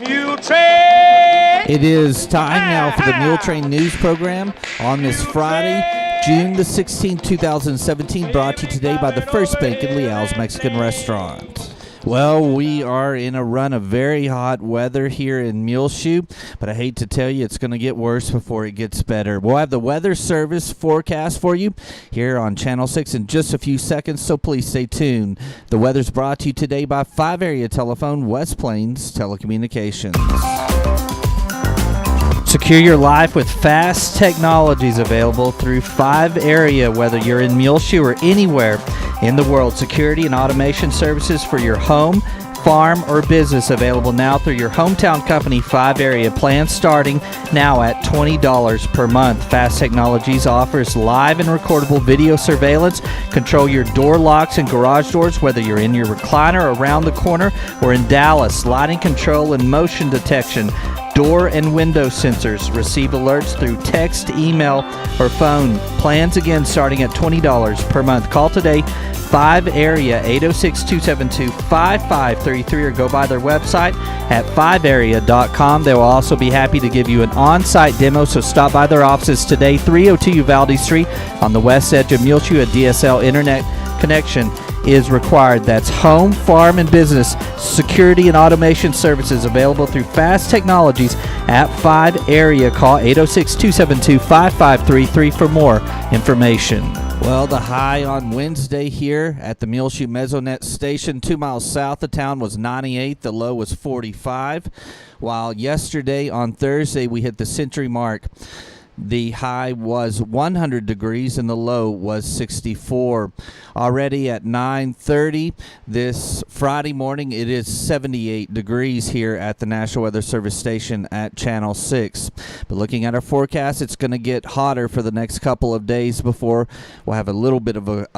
Muletrain! It is time now for the Muletrain News Program on this Friday, June the 16th, 2017, brought to you today by the First Bank in Leal's Mexican Restaurant. Well, we are in a run of very hot weather here in Muleshoe, but I hate to tell you it's going to get worse before it gets better. We'll have the weather service forecast for you here on Channel 6 in just a few seconds, so please stay tuned. The weather's brought to you today by 5 Area Telephone, West Plains Telecommunications. Secure your life with fast technologies available through 5 Area, whether you're in Muleshoe or anywhere in the world. Security and automation services for your home, farm, or business available now through your hometown company, 5 Area. Plans starting now at $20 per month. Fast Technologies offers live and recordable video surveillance. Control your door locks and garage doors, whether you're in your recliner, around the corner, or in Dallas. Lighting control and motion detection. Door and window sensors. Receive alerts through text, email, or phone. Plans again starting at $20 per month. Call today, 5 Area, 806-272-5533, or go by their website at 5area.com. They will also be happy to give you an on-site demo, so stop by their offices today, 302 Uvalde Street on the west edge of Muleshoe. A DSL internet connection is required. That's home, farm, and business security and automation services available through Fast Technologies at 5 Area. Call 806-272-5533 for more information. Well, the high on Wednesday here at the Muleshoe Mesonet station 2 miles south of town was 98. The low was 45. While yesterday on Thursday we hit the century mark. The high was 100 degrees and the low was 64. Already at 9:30 this Friday morning, it is 78 degrees here at the National Weather Service station at Channel 6. But looking at our forecast, it's going to get hotter for the next couple of days before we'll have a little bit of a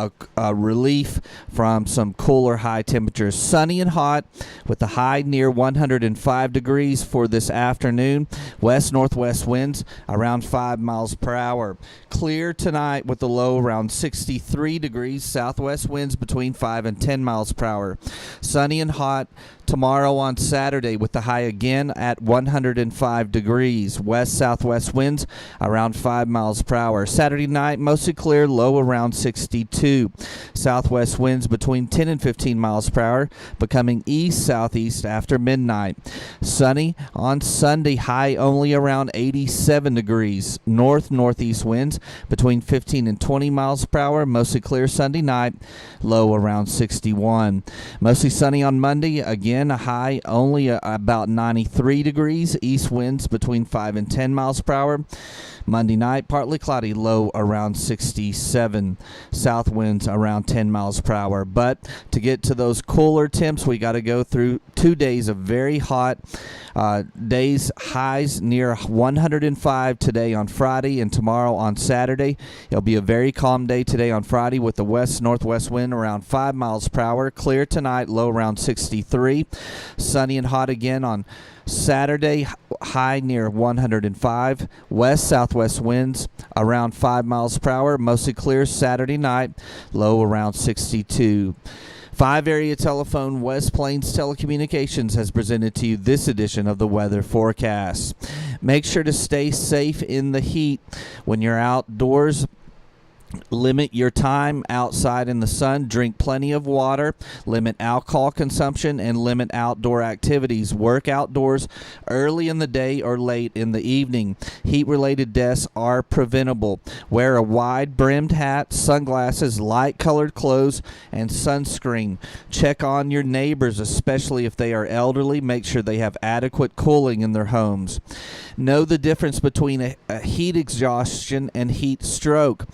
relief from some cooler high temperatures. Sunny and hot with the high near 105 degrees for this afternoon. West-northwest winds around 5 miles per hour. Clear tonight with the low around 63 degrees. Southwest winds between 5 and 10 miles per hour. Sunny and hot tomorrow on Saturday with the high again at 105 degrees. West-southwest winds around 5 miles per hour. Saturday night mostly clear, low around 62. Southwest winds between 10 and 15 miles per hour, becoming east-southeast after midnight. Sunny on Sunday, high only around 87 degrees. North-northeast winds between 15 and 20 miles per hour, mostly clear Sunday night, low around 61. Mostly sunny on Monday, again a high only about 93 degrees. East winds between 5 and 10 miles per hour. Monday night, partly cloudy, low around 67. South winds around 10 miles per hour. But to get to those cooler temps, we got to go through 2 days of very hot days. Highs near 105 today on Friday and tomorrow on Saturday. It'll be a very calm day today on Friday with the west-northwest wind around 5 miles per hour. Clear tonight, low around 63. Sunny and hot again on Saturday, high near 105. West-southwest winds around 5 miles per hour. Mostly clear Saturday night, low around 62. 5 Area Telephone, West Plains Telecommunications has presented to you this edition of the weather forecast. Make sure to stay safe in the heat when you're outdoors. Limit your time outside in the sun. Drink plenty of water. Limit alcohol consumption and limit outdoor activities. Work outdoors early in the day or late in the evening. Heat-related deaths are preventable. Wear a wide-brimmed hat, sunglasses, light-colored clothes, and sunscreen. Check on your neighbors, especially if they are elderly. Make sure they have adequate cooling in their homes. Know the difference between a heat exhaustion and heat stroke.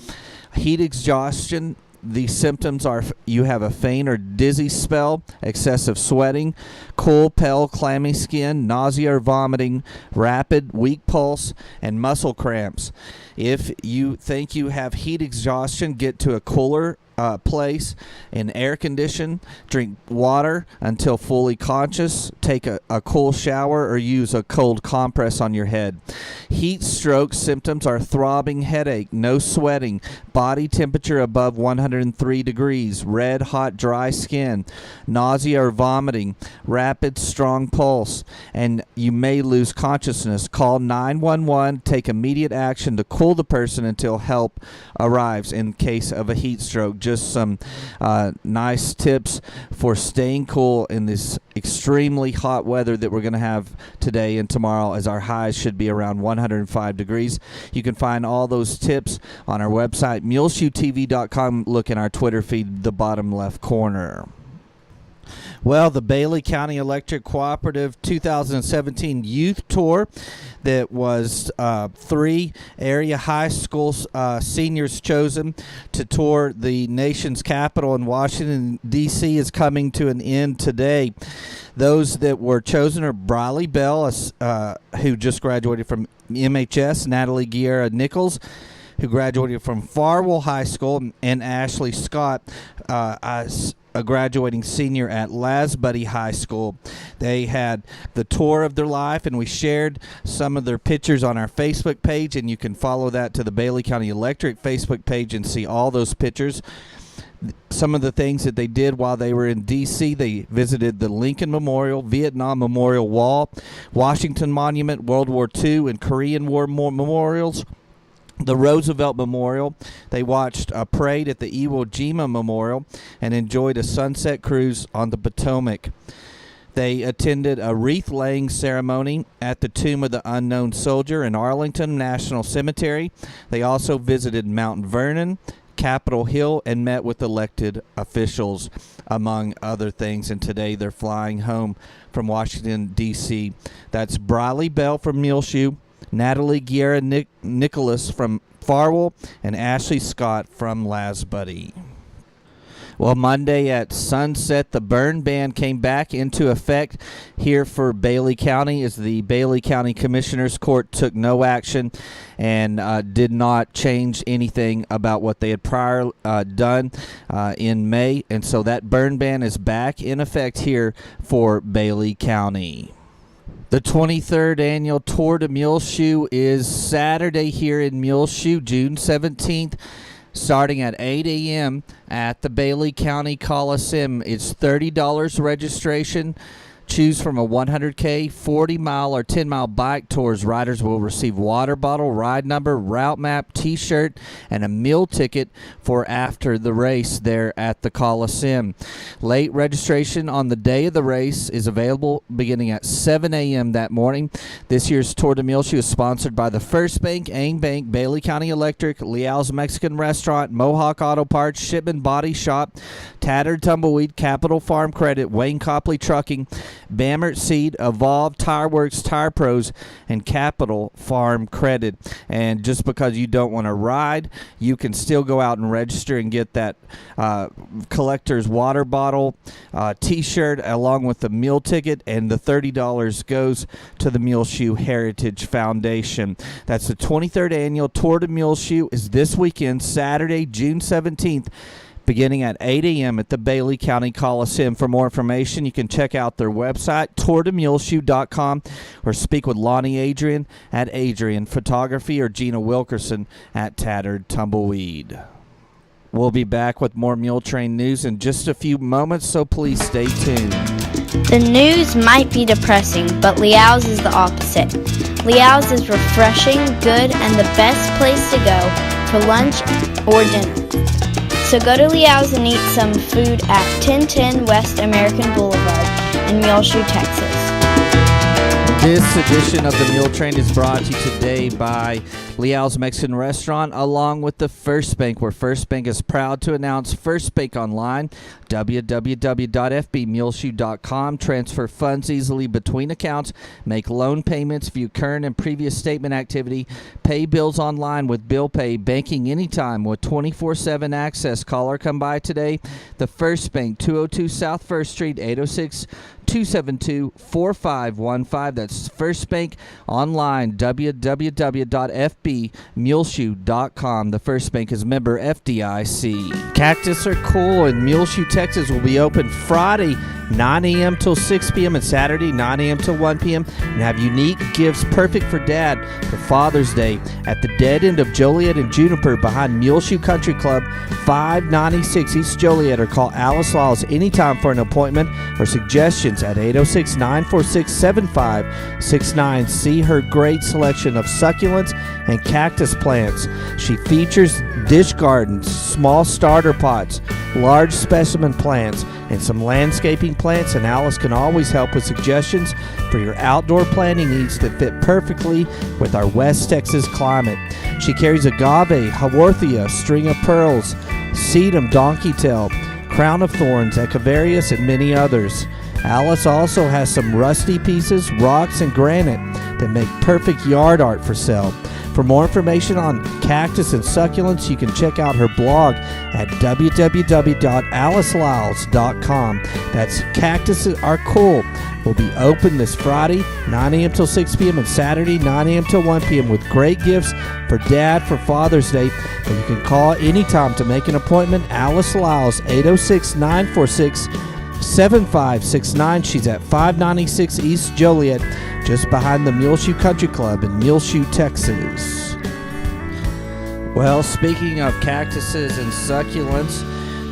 Heat exhaustion, the symptoms are you have a faint or dizzy spell, excessive sweating, cool, pale, clammy skin, nausea or vomiting, rapid, weak pulse, and muscle cramps. If you think you have heat exhaustion, get to a cooler place and air condition. Drink water until fully conscious. Take a cool shower or use a cold compress on your head. Heat stroke symptoms are throbbing headache, no sweating, body temperature above 103 degrees, red, hot, dry skin, nausea or vomiting, rapid, strong pulse, and you may lose consciousness. Call 911. Take immediate action to cool the person until help arrives in case of a heat stroke. Just some nice tips for staying cool in this extremely hot weather that we're going to have today and tomorrow, as our highs should be around 105 degrees. You can find all those tips on our website, muleshoetv.com. Look in our Twitter feed, the bottom left corner. Well, the Bailey County Electric Cooperative 2017 Youth Tour that was 3 area high school seniors chosen to tour the nation's capital in Washington, D.C. is coming to an end today. Those that were chosen are Briley Bell, who just graduated from MHS, Natalie Guerra Nichols, who graduated from Farwell High School, and Ashley Scott, a graduating senior at Lasbuddy High School. They had the tour of their life, and we shared some of their pictures on our Facebook page, and you can follow that to the Bailey County Electric Facebook page and see all those pictures. Some of the things that they did while they were in D.C., they visited the Lincoln Memorial, Vietnam Memorial Wall, Washington Monument, World War II and Korean War memorials, the Roosevelt Memorial. They watched a parade at the Iwo Jima Memorial and enjoyed a sunset cruise on the Potomac. They attended a wreath-laying ceremony at the Tomb of the Unknown Soldier in Arlington National Cemetery. They also visited Mount Vernon, Capitol Hill, and met with elected officials, among other things. And today they're flying home from Washington, D.C. That's Briley Bell from Muleshoe, Natalie Guerra Nicholas from Farwell, and Ashley Scott from Lasbuddy. Well, Monday at sunset, the burn ban came back into effect here for Bailey County, as the Bailey County Commissioners Court took no action and did not change anything about what they had prior done in May. And so that burn ban is back in effect here for Bailey County. The 23rd annual Tour de Muleshoe is Saturday here in Muleshoe, June 17th, starting at 8 a.m. at the Bailey County Coliseum. It's $30 registration. Choose from a 100K, 40-mile, or 10-mile bike tours. Riders will receive water bottle, ride number, route map, T-shirt, and a meal ticket for after the race there at the Coliseum. Late registration on the day of the race is available beginning at 7 a.m. that morning. This year's Tour de Muleshoe is sponsored by the First Bank, Aang Bank, Bailey County Electric, Leal's Mexican Restaurant, Mohawk Auto Parts, Shipman Body Shop, Tattered Tumbleweed, Capital Farm Credit, Wayne Copley Trucking, Bammert Seed, Evolve, Tire Works, Tire Pros, and Capital Farm Credit. And just because you don't want to ride, you can still go out and register and get that collector's water bottle, T-shirt, along with the meal ticket, and the $30 goes to the Muleshoe Heritage Foundation. That's the 23rd annual Tour de Muleshoe is this weekend, Saturday, June 17th, beginning at 8 a.m. at the Bailey County Coliseum. For more information, you can check out their website, tourdemuleshoe.com, or speak with Lonnie Adrian at Adrian Photography or Gina Wilkerson at Tattered Tumbleweed. We'll be back with more Muletrain news in just a few moments, so please stay tuned. The news might be depressing, but Leal's is the opposite. Leal's is refreshing, good, and the best place to go for lunch or dinner. So go to Leal's and eat some food at 1010 West American Boulevard in Muleshoe, Texas. This edition of the Muletrain is brought to you today by Leal's Mexican Restaurant, along with the First Bank, where First Bank is proud to announce First Bank Online, www.fbmuleshoe.com. Transfer funds easily between accounts, make loan payments, view current and previous statement activity, pay bills online with Bill Pay, banking anytime with 24/7 access. Call or come by today. The First Bank, 202 South 1st Street, 806 272-4515. That's First Bank online, www.fbmuleshoe.com. The First Bank is member FDIC. Cactus Are Cool in Muleshoe, Texas will be open Friday 9 a.m. till 6 p.m. and Saturday 9 a.m. till 1 p.m. and have unique gifts perfect for Dad for Father's Day at the dead end of Joliet and Juniper behind Muleshoe Country Club, 596 East Joliet, or call Alice Laws anytime for an appointment or suggestions at 806-946-7569. See her great selection of succulents and cactus plants. She features dish gardens, small starter pots, large specimen plants, and some landscaping plants, and Alice can always help with suggestions for your outdoor planting needs that fit perfectly with our West Texas climate. She carries agave, haworthia, string of pearls, sedum, donkeytail, crown of thorns, echivarius, and many others. Alice also has some rusty pieces, rocks, and granite that make perfect yard art for sale. For more information on cactus and succulents, you can check out her blog at www.alicelyles.com. That's Cactus Are Cool. Will be open this Friday, 9 a.m. till 6 p.m. and Saturday, 9 a.m. till 1 p.m. with great gifts for Dad for Father's Day. And you can call anytime to make an appointment. Alice Lyles, 806-946-7569. She's at 596 East Joliet, just behind the Muleshoe Country Club in Muleshoe, Texas. Well, speaking of cactuses and succulents,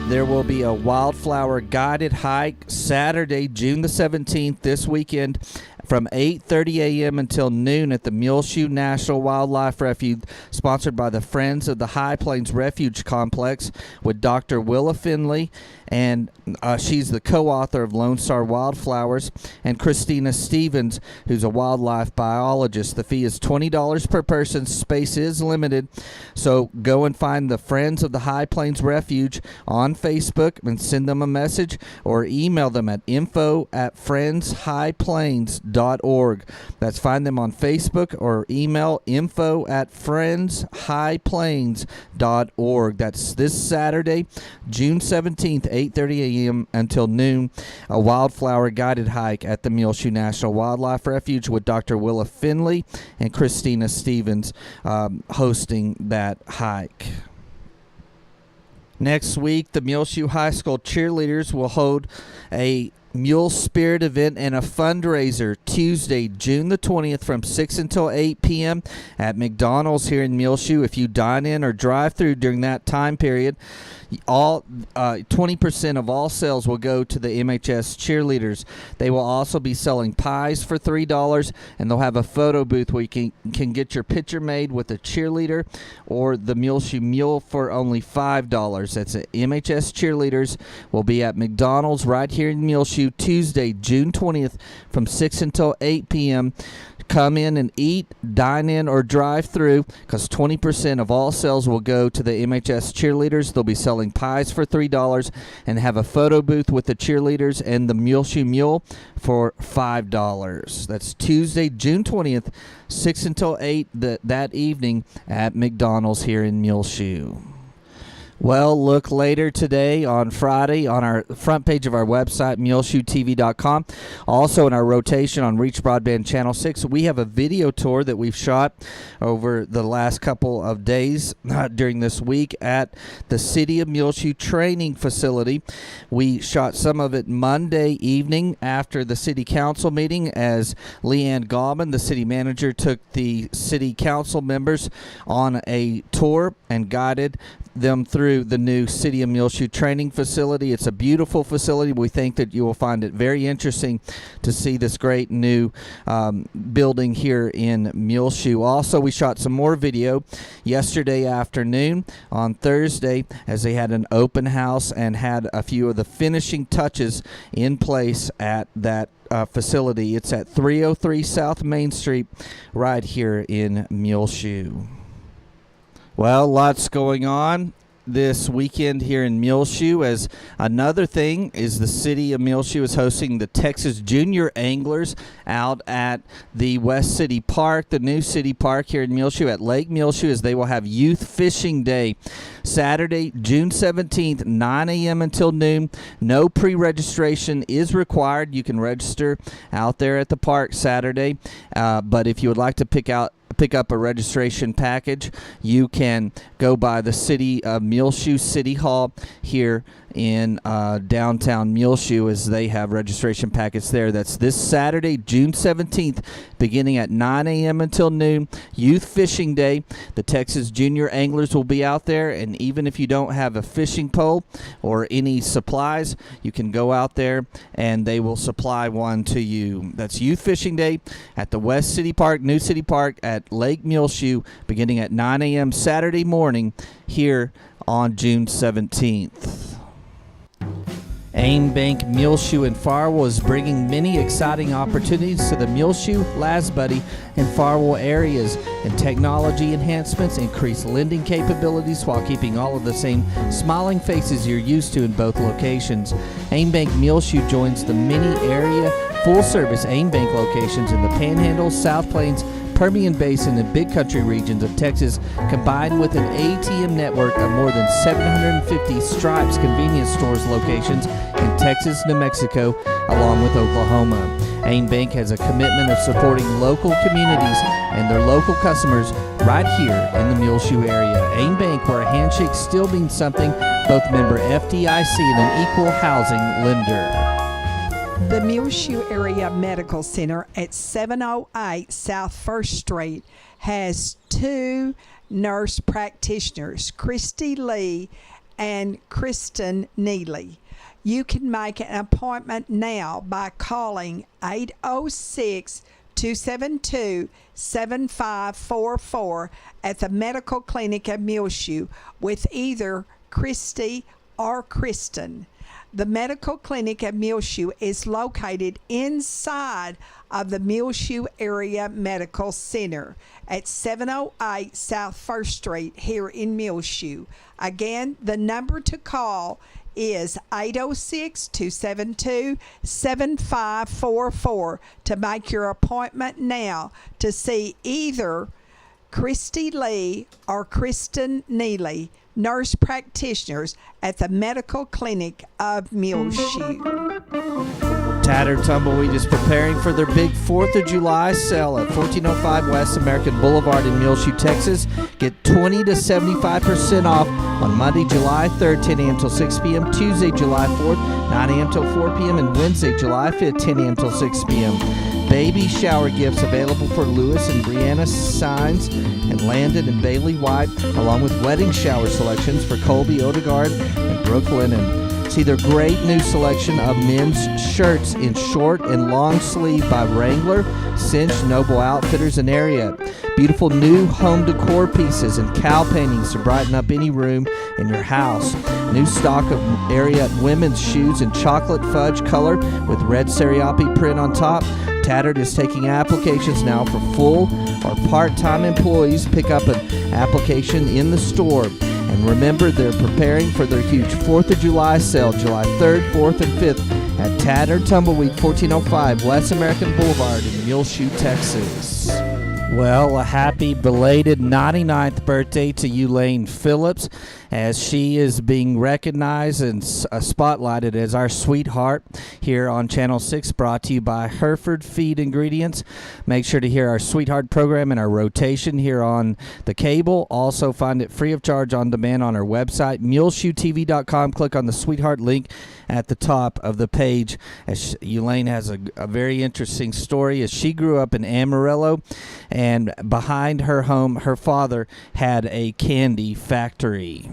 there will be a wildflower guided hike Saturday, June the 17th, this weekend, from 8:30 a.m. until noon at the Muleshoe National Wildlife Refuge, sponsored by the Friends of the High Plains Refuge Complex, with Dr. Willa Finley, and she's the co-author of Lone Star Wildflowers, and Christina Stevens, who's a wildlife biologist. The fee is $20 per person. Space is limited, so go and find the Friends of the High Plains Refuge on Facebook and send them a message, or email them at info@friendshighplains.org. That's find them on Facebook, or email info@friendshighplains.org. That's this Saturday, June 17th, 8:30 a.m. until noon, a wildflower guided hike at the Muleshoe National Wildlife Refuge with Dr. Willa Finley and Christina Stevens hosting that hike. Next week, the Muleshoe High School cheerleaders will hold a Mule Spirit event and a fundraiser Tuesday, June the 20th from 6 until 8 p.m. at McDonald's here in Muleshoe. If you dine in or drive through during that time period, all 20% of all sales will go to the MHS cheerleaders. They will also be selling pies for $3, and they'll have a photo booth where you can get your picture made with a cheerleader or the Muleshoe Mule for only $5. That's it. MHS cheerleaders will be at McDonald's right here in Muleshoe Tuesday, June 20th from 6 until 8 p.m. Come in and eat, dine in, or drive through, because 20% of all sales will go to the MHS cheerleaders. They'll be selling pies for $3 and have a photo booth with the cheerleaders and the Muleshoe Mule for $5. That's Tuesday, June 20th, 6 until 8 that evening at McDonald's here in Muleshoe. Well, look later today on Friday on our front page of our website, muleshoetv.com. Also in our rotation on Reach Broadband Channel 6, we have a video tour that we've shot over the last couple of days during this week at the City of Muleshoe Training Facility. We shot some of it Monday evening after the City Council meeting as Leanne Gallman, the City Manager, took the City Council members on a tour and guided them through the new City of Muleshoe training facility. It's a beautiful facility. We think that you will find it very interesting to see this great new building here in Muleshoe. Also, we shot some more video yesterday afternoon on Thursday as they had an open house and had a few of the finishing touches in place at that facility. It's at 303 South Main Street right here in Muleshoe. Well, lots going on this weekend here in Muleshoe. As another thing is the city of Muleshoe is hosting the Texas Junior Anglers out at the West City Park, the new city park here in Muleshoe at Lake Muleshoe, as they will have Youth Fishing Day Saturday, June 17th, 9 a.m. until noon. No pre-registration is required. You can register out there at the park Saturday, but if you would like to pick up a registration package, you can go by the city of Muleshoe City Hall here in downtown Muleshoe, as they have registration packets there. That's this Saturday, June 17th, beginning at 9 a.m. until noon. Youth Fishing Day. The Texas Junior Anglers will be out there, and even if you don't have a fishing pole or any supplies, you can go out there and they will supply one to you. That's Youth Fishing Day at the West City Park, New City Park at Lake Muleshoe, beginning at 9 a.m. Saturday morning here on June 17th. Aim Bank Muleshoe and Farwell is bringing many exciting opportunities to the Muleshoe, Lasbuddy, and Farwell areas, and technology enhancements increase lending capabilities while keeping all of the same smiling faces you're used to in both locations. Aim Bank Muleshoe joins the many area full-service Aim Bank locations in the Panhandle, South Plains, Permian Basin, and Big Country regions of Texas, combined with an ATM network of more than 750 Stripes convenience stores locations in Texas, New Mexico, along with Oklahoma. Aim Bank has a commitment of supporting local communities and their local customers right here in the Muleshoe area. Aim Bank, where a handshake still means something, both member FDIC and an equal housing lender. The Muleshoe Area Medical Center at 708 South 1st Street has two nurse practitioners, Christy Lee and Kristen Neely. You can make an appointment now by calling 806-272-7544 at the Medical Clinic at Muleshoe with either Christy or Kristen. The Medical Clinic at Muleshoe is located inside of the Muleshoe Area Medical Center at 708 South 1st Street here in Muleshoe. Again, the number to call is 806-272-7544 to make your appointment now to see either Christy Lee or Kristen Neely, nurse practitioners at the Medical Clinic of Muleshoe. Tattered Tumbleweed is preparing for their big 4th of July sale at 1405 West American Boulevard in Muleshoe, Texas. Get 20 to 75% off on Monday, July 3rd, 10 a.m. till 6 p.m., Tuesday, July 4th, 9 a.m. till 4 p.m., and Wednesday, July 5th, 10 a.m. till 6 p.m. Baby shower gifts available for Lewis and Brianna Signs and Landon and Bailey White, along with wedding shower selections for Colby Odegaard and Brooke Lennon. See their great new selection of men's shirts in short and long sleeve by Wrangler, Cinch, Noble Outfitters, and Ariat. Beautiful new home decor pieces and cow paintings to brighten up any room in your house. New stock of Ariat women's shoes in chocolate fudge color with red Serape print on top. Tattered is taking applications now for full or part-time employees. Pick up an application in the store. And remember, they're preparing for their huge 4th of July sale, July 3rd, 4th, and 5th at Tattered Tumbleweed, 1405 West American Boulevard in Muleshoe, Texas. Well, a happy belated 99th birthday to Elaine Phillips, as she is being recognized and spotlighted as our sweetheart here on Channel 6, brought to you by Hereford Feed Ingredients. Make sure to hear our sweetheart program in our rotation here on the cable. Also find it free of charge on demand on our website, muleshoetv.com. Click on the sweetheart link at the top of the page. As Elaine has a very interesting story, as she grew up in Amarillo, and behind her home, her father had a candy factory.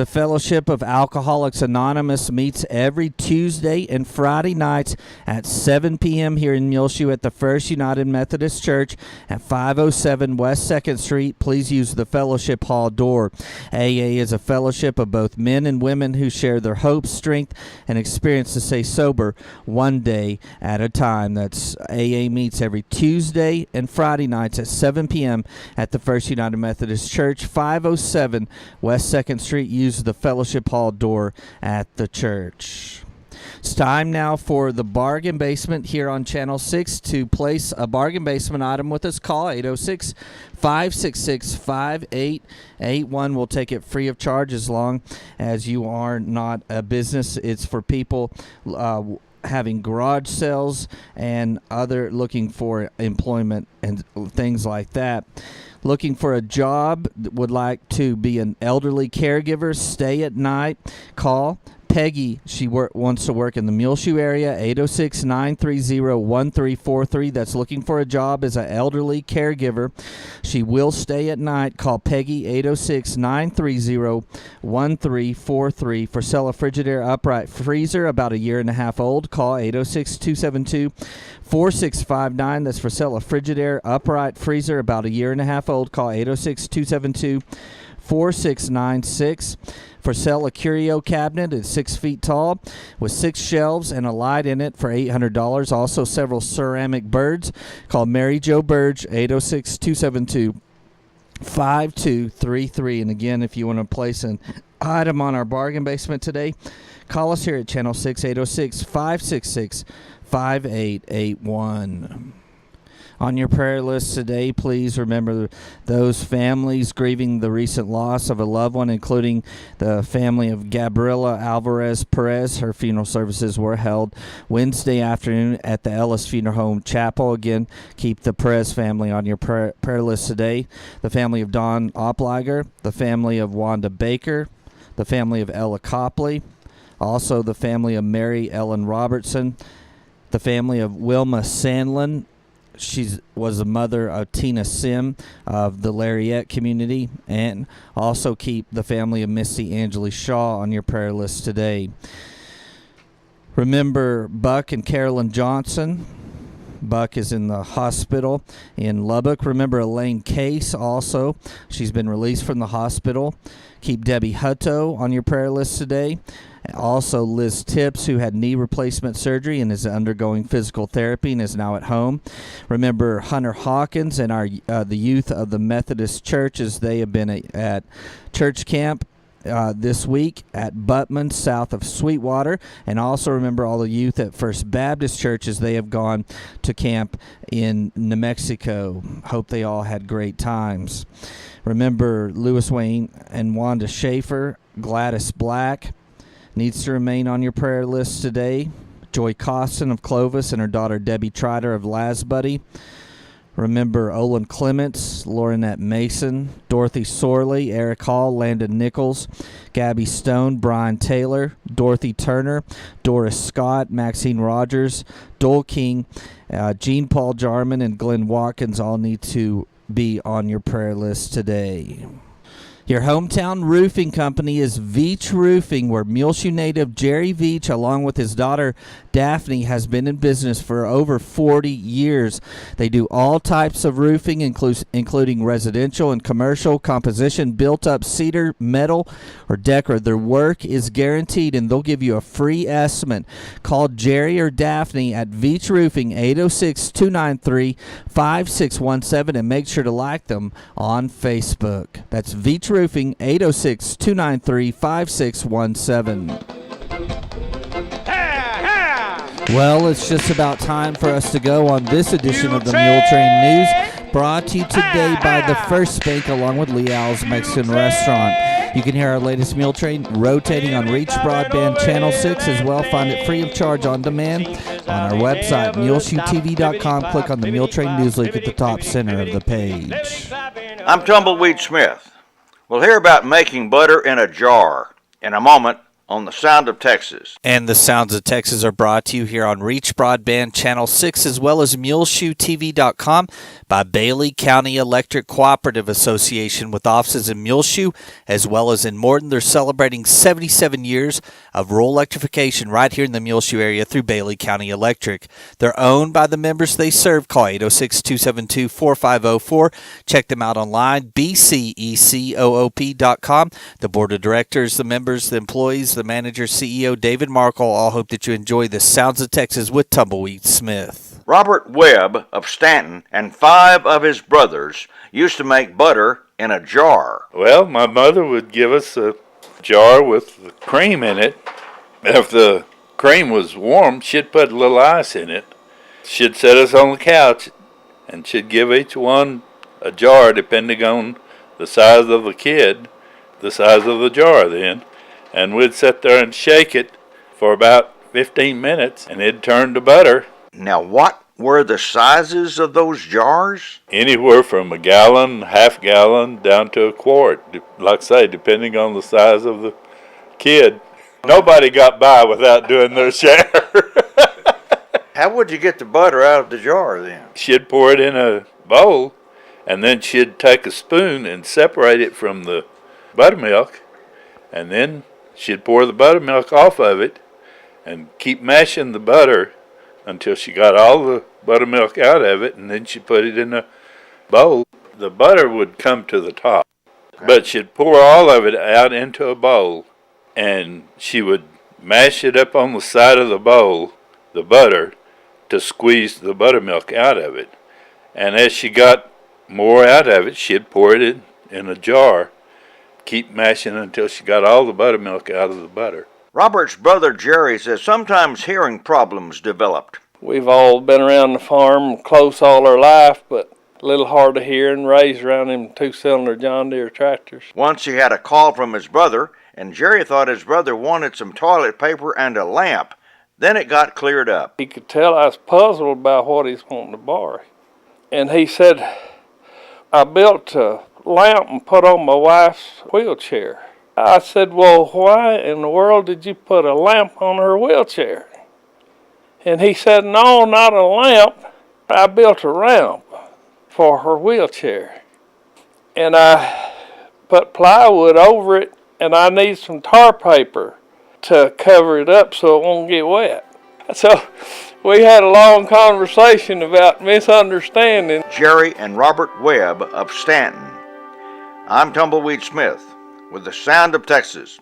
The Fellowship of Alcoholics Anonymous meets every Tuesday and Friday nights at 7 p.m. here in Muleshoe at the First United Methodist Church at 507 West 2nd Street. Please use the fellowship hall door. AA is a fellowship of both men and women who share their hope, strength, and experience to stay sober one day at a time. That's AA meets every Tuesday and Friday nights at 7 p.m. at the First United Methodist Church, 507 West 2nd Street. Use the fellowship hall door at the church. It's time now for the bargain basement here on Channel 6. To place a bargain basement item with us, call 806-566-5881. We'll take it free of charge as long as you are not a business. It's for people having garage sales and other looking for employment and things like that. Looking for a job, would like to be an elderly caregiver, stay at night, call Peggy. She wants to work in the Muleshoe area, 806-930-1343. That's looking for a job as an elderly caregiver. She will stay at night. Call Peggy, 806-930-1343. For sell a Frigidaire upright freezer, about a year and a half old. Call 806-272-4659. That's for sell a Frigidaire upright freezer, about a year and a half old. Call 806-272-4696. For sale, a curio cabinet is 6 feet tall with 6 shelves and a light in it for $800. Also, several ceramic birds. Call Mary Jo Burge, 806-272-5233. And again, if you want to place an item on our bargain basement today, call us here at Channel 6, 806-566-5881. On your prayer list today, please remember those families grieving the recent loss of a loved one, including the family of Gabriela Alvarez Perez. Her funeral services were held Wednesday afternoon at the Ellis Funeral Home Chapel. Again, keep the Perez family on your prayer list today. The family of Don Opliger, the family of Wanda Baker, the family of Ella Copley, also the family of Mary Ellen Robertson, the family of Wilma Sandlin. She was the mother of Tina Sim of the Lariat community. And also keep the family of Missy Angeli Shaw on your prayer list today. Remember Buck and Carolyn Johnson. Buck is in the hospital in Lubbock. Remember Elaine Case also. She's been released from the hospital. Keep Debbie Hutto on your prayer list today. Also, Liz Tips, who had knee replacement surgery and is undergoing physical therapy and is now at home. Remember Hunter Hawkins and the youth of the Methodist churches. They have been at church camp this week at Buttman, south of Sweetwater. And also remember all the youth at First Baptist churches. They have gone to camp in New Mexico. Hope they all had great times. Remember Lewis Wayne and Wanda Schaefer. Gladys Black needs to remain on your prayer list today. Joy Costin of Clovis and her daughter Debbie Trider of Lasbuddy. Remember Olin Clements, Laurinette Mason, Dorothy Sorley, Eric Hall, Landon Nichols, Gabby Stone, Brian Taylor, Dorothy Turner, Doris Scott, Maxine Rogers, Dole King, Jean Paul Jarman, and Glenn Watkins all need to be on your prayer list today. Your hometown roofing company is Veach Roofing, where Muleshoe native Jerry Veach, along with his daughter Daphne, has been in business for over 40 years. They do all types of roofing, including residential and commercial, composition, built-up cedar, metal, or decor. Their work is guaranteed, and they'll give you a free estimate. Call Jerry or Daphne at Veach Roofing, 806-293-5617, and make sure to like them on Facebook. That's Veach Roofing, 806-293-5617. Well, it's just about time for us to go on this edition of the Muletrain News, brought to you today by the First Bank along with Leal's Mexican Restaurant. You can hear our latest Muletrain rotating on Reach Broadband Channel 6 as well. Find it free of charge on demand on our website, muleshoetv.com. Click on the Muletrain News link at the top center of the page. I'm Tumbleweed Smith. We'll hear about making butter in a jar in a moment on the Sound of Texas. And the Sounds of Texas are brought to you here on Reach Broadband Channel 6 as well as MuleshoeTV.com by Bailey County Electric Cooperative Association with offices in Muleshoe as well as in Morton. They're celebrating 77 years of rural electrification right here in the Muleshoe area through Bailey County Electric. They're owned by the members they serve. Call 806-272-4504. Check them out online, bcecoop.com. The board of directors, the members, the employees, the manager, CEO, David Markle, all hope that you enjoy the Sounds of Texas with Tumbleweed Smith. Robert Webb of Stanton and 5 of his brothers used to make butter in a jar. Well, my mother would give us a jar with cream in it. If the cream was warm, she'd put a little ice in it. She'd set us on the couch, and she'd give each one a jar depending on the size of the kid, the size of the jar then. And we'd sit there and shake it for about 15 minutes, and it'd turn to butter. Now, what were the sizes of those jars? Anywhere from a gallon, half gallon, down to a quart. Like I say, depending on the size of the kid. Nobody got by without doing their share. How would you get the butter out of the jar then? She'd pour it in a bowl, and then she'd take a spoon and separate it from the buttermilk, and then she'd pour the buttermilk off of it and keep mashing the butter until she got all the buttermilk out of it, and then she'd put it in a bowl. The butter would come to the top, but she'd pour all of it out into a bowl, and she would mash it up on the side of the bowl, the butter, to squeeze the buttermilk out of it. And as she got more out of it, she'd pour it in a jar, keep mashing until she got all the buttermilk out of the butter. Robert's brother Jerry says sometimes hearing problems developed. We've all been around the farm close all our life, but a little hard to hear and raised around them 2-cylinder John Deere tractors. Once he had a call from his brother, and Jerry thought his brother wanted some toilet paper and a lamp. Then it got cleared up. He could tell I was puzzled about what he's wanting to borrow. And he said, I built a lamp and put on my wife's wheelchair. I said, well, why in the world did you put a lamp on her wheelchair? And he said, no, not a lamp. I built a ramp for her wheelchair. And I put plywood over it, and I need some tar paper to cover it up so it won't get wet. So we had a long conversation about misunderstanding. Jerry and Robert Webb of Stanton. I'm Tumbleweed Smith with the Sound of Texas.